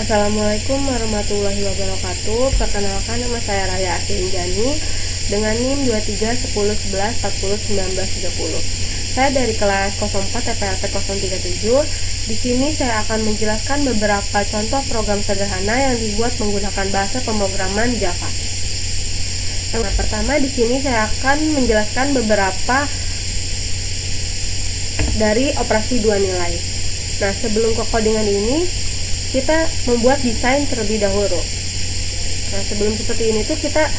Assalamualaikum warahmatullahi wabarakatuh. Perkenalkan, nama saya Raya Asrinjani dengan NIM 231011401930. Saya dari kelas 04 TPLT 037. Di sini saya akan menjelaskan beberapa contoh program sederhana yang dibuat menggunakan bahasa pemrograman Java. Yang pertama, di sini saya akan menjelaskan beberapa dari operasi dua nilai. Nah, sebelum ke codingan ini, kita membuat desain terlebih dahulu. Nah, sebelum seperti ini tuh kita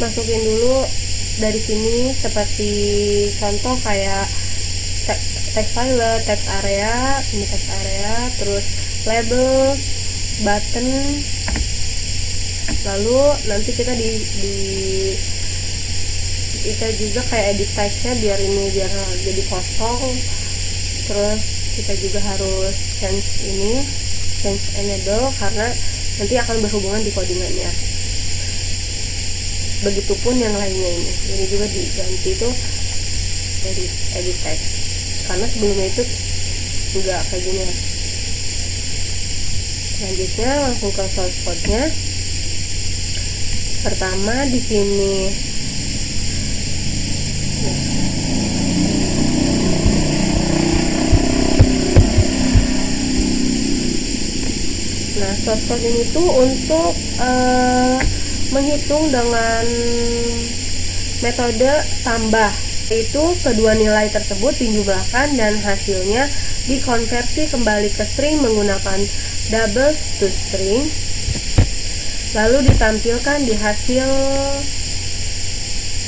masukin dulu dari sini seperti contoh kayak text file, text area, ini text area, terus label, button, lalu nanti kita bisa juga kayak edit size-nya biar jadi kosong. Terus kita juga harus change enable karena nanti akan berhubungan di codingannya. Begitupun yang lainnya ini juga diganti tuh edit text karena sebelumnya itu enggak kayak gini ya. Selanjutnya langsung ke source code-nya. Pertama di sini Nah, source code ini tuh untuk menghitung dengan metode tambah, yaitu kedua nilai tersebut dijumlahkan dan hasilnya dikonversi kembali ke string menggunakan double to string, lalu ditampilkan di hasil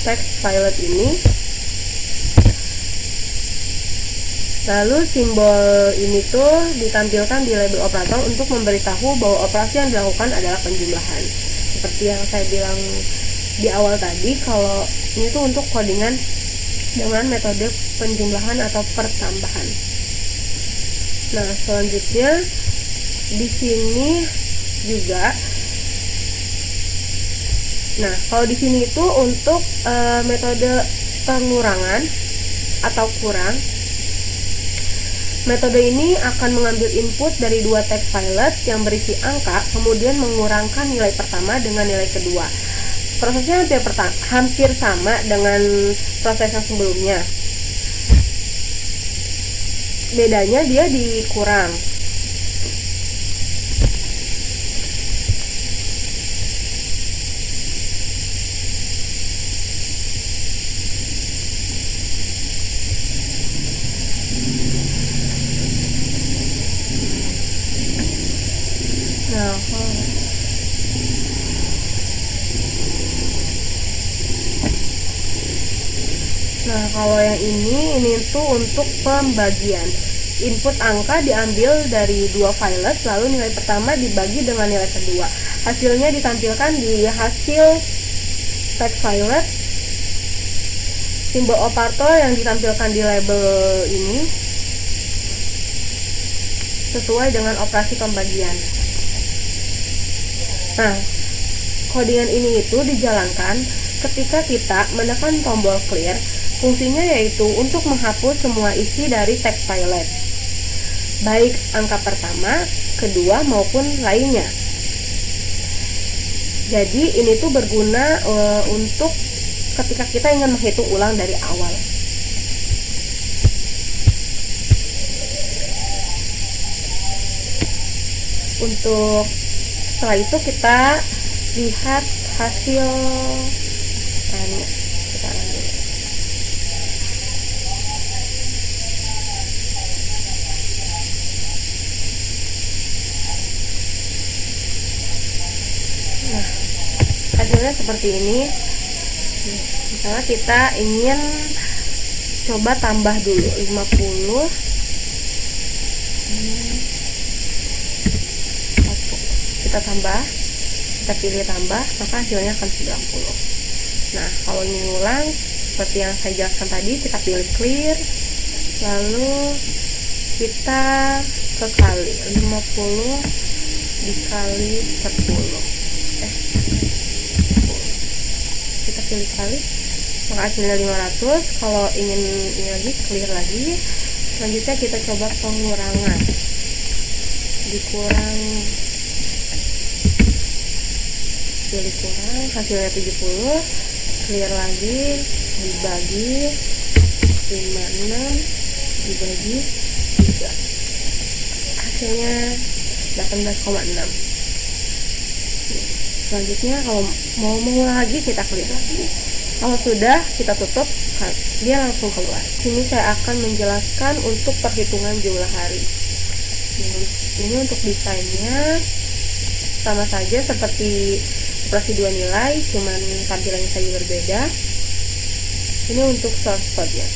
text filet ini. Lalu simbol ini tuh ditampilkan di label operator untuk memberitahu bahwa operasi yang dilakukan adalah penjumlahan. Seperti yang saya bilang di awal tadi, kalau ini tuh untuk codingan dengan metode penjumlahan atau pertambahan. Nah, selanjutnya di sini juga. Nah, kalau di sini itu untuk metode pengurangan atau kurang. Metode ini akan mengambil input dari dua text filet yang berisi angka, kemudian mengurangkan nilai pertama dengan nilai kedua. Prosesnya hampir sama dengan proses yang sebelumnya. Bedanya dia dikurang. Nah, kalau yang ini tuh untuk pembagian. Input angka diambil dari dua filet, lalu nilai pertama dibagi dengan nilai kedua. Hasilnya ditampilkan di hasil text filet. Simbol operator yang ditampilkan di label ini sesuai dengan operasi pembagian. Nah, codingan ini itu dijalankan ketika kita menekan tombol clear. Fungsinya yaitu untuk menghapus semua isi dari text filet, baik angka pertama, kedua, maupun lainnya. Jadi ini tuh berguna untuk ketika kita ingin menghitung ulang dari awal. Untuk setelah itu kita lihat hasil. Nah, hasilnya seperti ini. Misalnya kita ingin coba tambah dulu 50. Kita tambah, kita pilih tambah, maka hasilnya akan 90. Nah, kalau ingin ulang seperti yang saya jelaskan tadi, kita pilih clear, lalu kita kekali 50 dikali 10. Kita pilih kali, maka hasilnya 500. Kalau ingin ini lagi, clear lagi. Selanjutnya kita coba pengurangan. dikurang, pilih kurang, hasilnya 70, clear lagi, dibagi 56, dibagi 3, hasilnya 18,6. Selanjutnya kalau mau lagi kita klik lagi. Kalau sudah, kita tutup, dia langsung keluar. Sini saya akan menjelaskan untuk perhitungan jumlah hari. Ini untuk desainnya sama saja seperti operasi dua nilai, cuman tampilannya saja berbeda. Ini untuk source code-nya.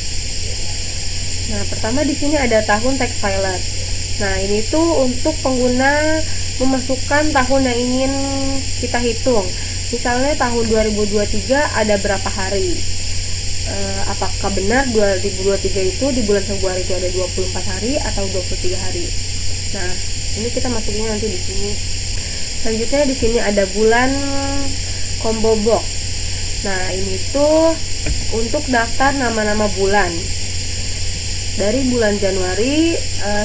Nah, pertama di sini ada tahun text filer. Nah, ini tuh untuk pengguna memasukkan tahun yang ingin kita hitung. Misalnya tahun 2023 ada berapa hari? Apakah benar 2023 itu di bulan Februari itu ada 24 hari atau 23 hari? Nah, ini kita masukinnya nanti di sini. Selanjutnya di sini ada bulan combo box. Nah, ini tuh untuk daftar nama-nama bulan dari bulan Januari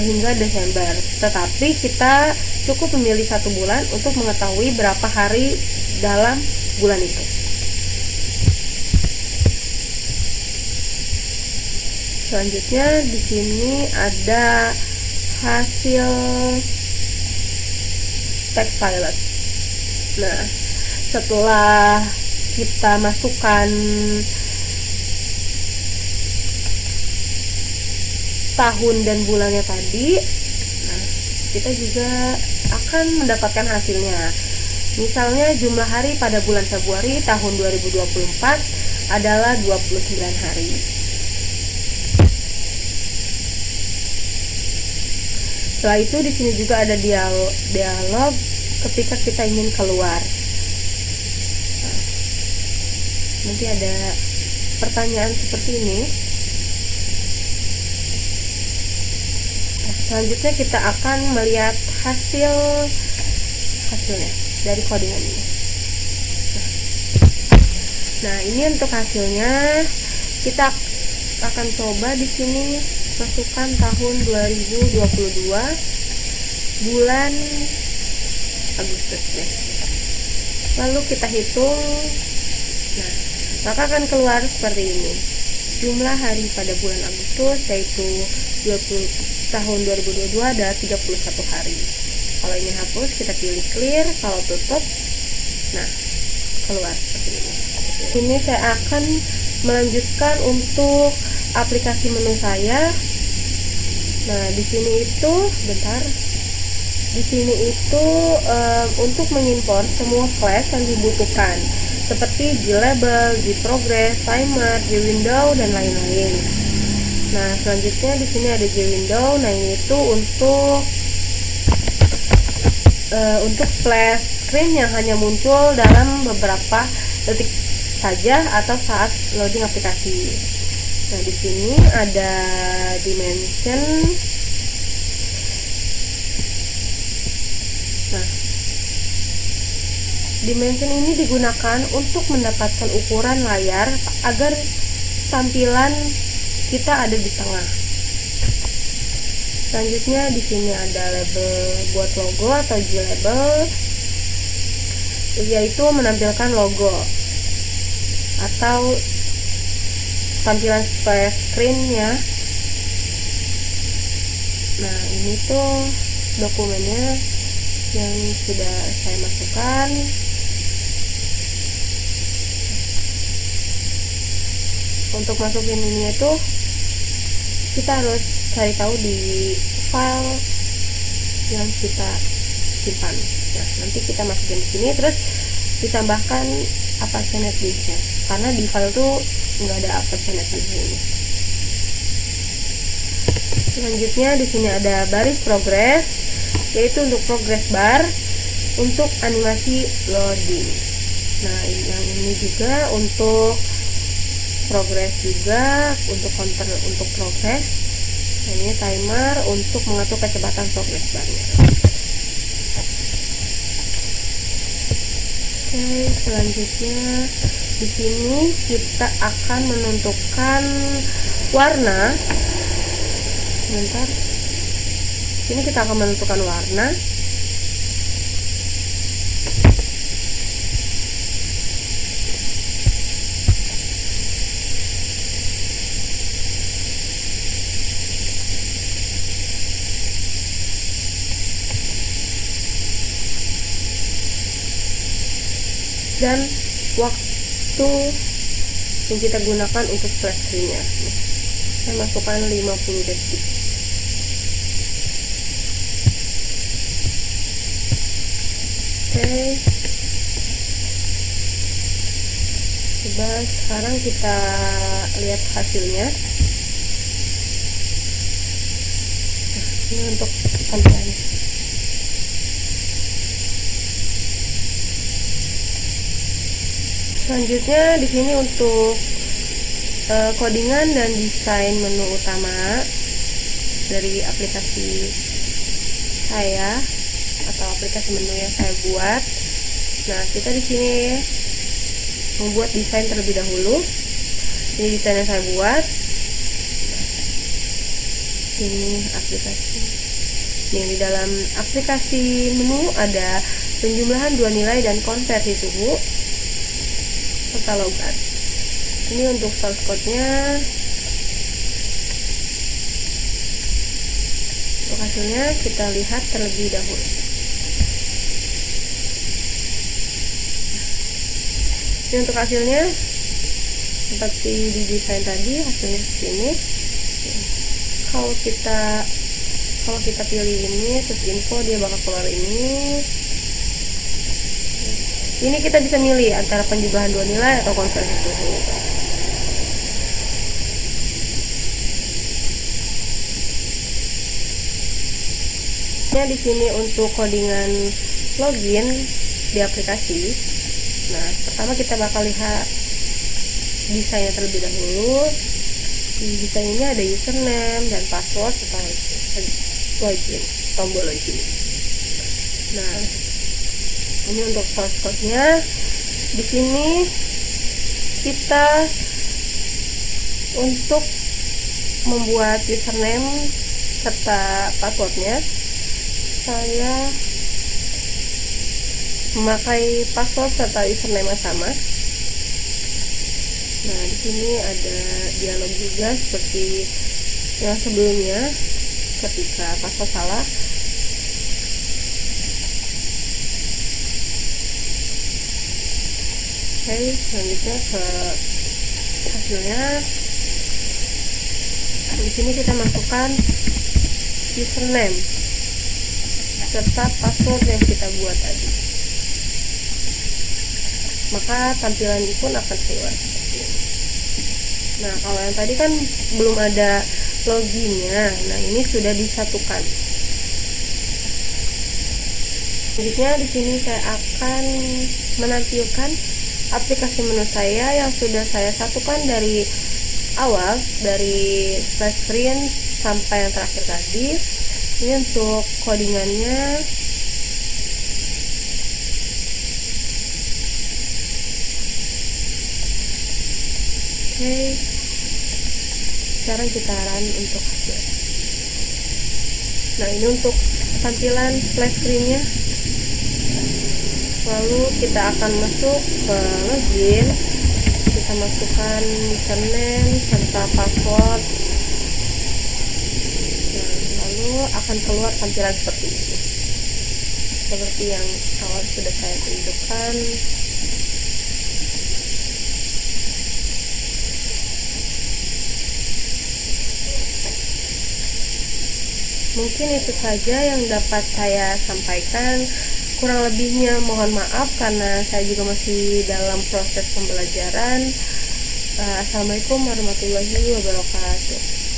hingga Desember. Tetapi kita cukup memilih satu bulan untuk mengetahui berapa hari dalam bulan itu. Selanjutnya di sini ada hasil text pilot. Nah, setelah kita masukkan tahun dan bulannya tadi, nah, kita juga akan mendapatkan hasilnya. Misalnya jumlah hari pada bulan Februari tahun 2024 adalah 29 hari. Setelah itu di sini juga ada dialog ketika kita ingin keluar. Nanti ada pertanyaan seperti ini. Selanjutnya kita akan melihat hasilnya dari codingannya. Nah, ini untuk hasilnya. Kita akan coba di sini masukkan tahun 2022 bulan Agustus ya. Lalu kita hitung. Nah, maka akan keluar seperti ini. Jumlah hari pada bulan Agustus yaitu tahun 2022 ada 31 hari. Kalau ingin hapus, kita pilih clear. Kalau tutup, nah, keluar seperti ini. Ini saya akan melanjutkan untuk aplikasi menu saya. Nah, di sini itu, bentar. Di sini itu untuk mengimpor semua flash yang dibutuhkan, seperti glabel, gprogress, timer, gwindow dan lain-lain. Nah, selanjutnya di sini ada gwindow. Nah, ini itu untuk splash screen yang hanya muncul dalam beberapa detik saja atau saat loading aplikasi. Nah, di sini ada dimension. Nah, dimension ini digunakan untuk mendapatkan ukuran layar agar tampilan kita ada di tengah. Selanjutnya di sini ada label buat logo atau glabel, yaitu menampilkan logo atau tampilan splash screen-nya. Nah, ini tuh dokumennya yang sudah saya masukkan. Untuk masukin ini itu kita harus cari tahu di file yang kita simpan. Nah, nanti kita masukin di sini, terus ditambahkan affectionate business, karena di file tuh nggak ada affectionate business ini. Selanjutnya di sini ada baris progress, yaitu untuk progress bar untuk animasi loading. Nah, yang ini juga untuk progress juga, untuk counter untuk progress. Nah, ini timer untuk mengatur kecepatan progress barnya. Oke, selanjutnya di sini kita akan menentukan warna. Bentar. sini kita akan menentukan warna. Dan waktu yang kita gunakan untuk flash screen-nya, saya masukkan 50 detik. Oke, coba sekarang kita lihat hasilnya. Ini untuk tampilannya. Selanjutnya di sini untuk codingan dan desain menu utama dari aplikasi saya atau aplikasi menu yang saya buat. Nah, kita di sini membuat desain terlebih dahulu. Ini desain yang saya buat. Ini aplikasi. Nih, di dalam aplikasi menu ada penjumlahan 2 nilai dan konversi suhu serta logat. Ini untuk source code-nya. Untuk hasilnya kita lihat terlebih dahulu. Ini untuk hasilnya seperti di desain tadi, hasilnya seperti ini. Kalau kita pilih ini terus info, dia bakal keluar ini. Ini kita bisa milih antara penjumlahan 2 nilai atau konversi suhu. Di sini untuk codingan login di aplikasi. Nah, pertama kita bakal lihat desainnya terlebih dahulu. Di desain ini ada username dan password serta login, tombol login. Nah, ini untuk source code-nya. Di sini kita untuk membuat username serta passwordnya, saya memakai password serta username yang sama. Nah, di sini ada dialog juga seperti yang sebelumnya ketika password salah. Oke, selanjutnya ke hasilnya. Di sini kita masukkan username serta password yang kita buat tadi. Maka tampilan pun akan keluar. Nah, kalau yang tadi kan belum ada loginnya. Nah, ini sudah disatukan. Selanjutnya di sini saya akan menampilkan aplikasi menu saya yang sudah saya satukan dari awal, dari flash screen sampai yang terakhir tadi. Ini untuk codingannya. Oke, sekarang kita run untuk hasil. Nah, ini untuk tampilan flash screen-nya. Lalu kita akan masuk ke login. Kita masukkan username serta password. Lalu akan keluar tampilan seperti ini, seperti yang awal sudah saya tunjukkan. Mungkin itu saja yang dapat saya sampaikan. Kurang lebihnya mohon maaf karena saya juga masih dalam proses pembelajaran. Assalamualaikum warahmatullahi wabarakatuh.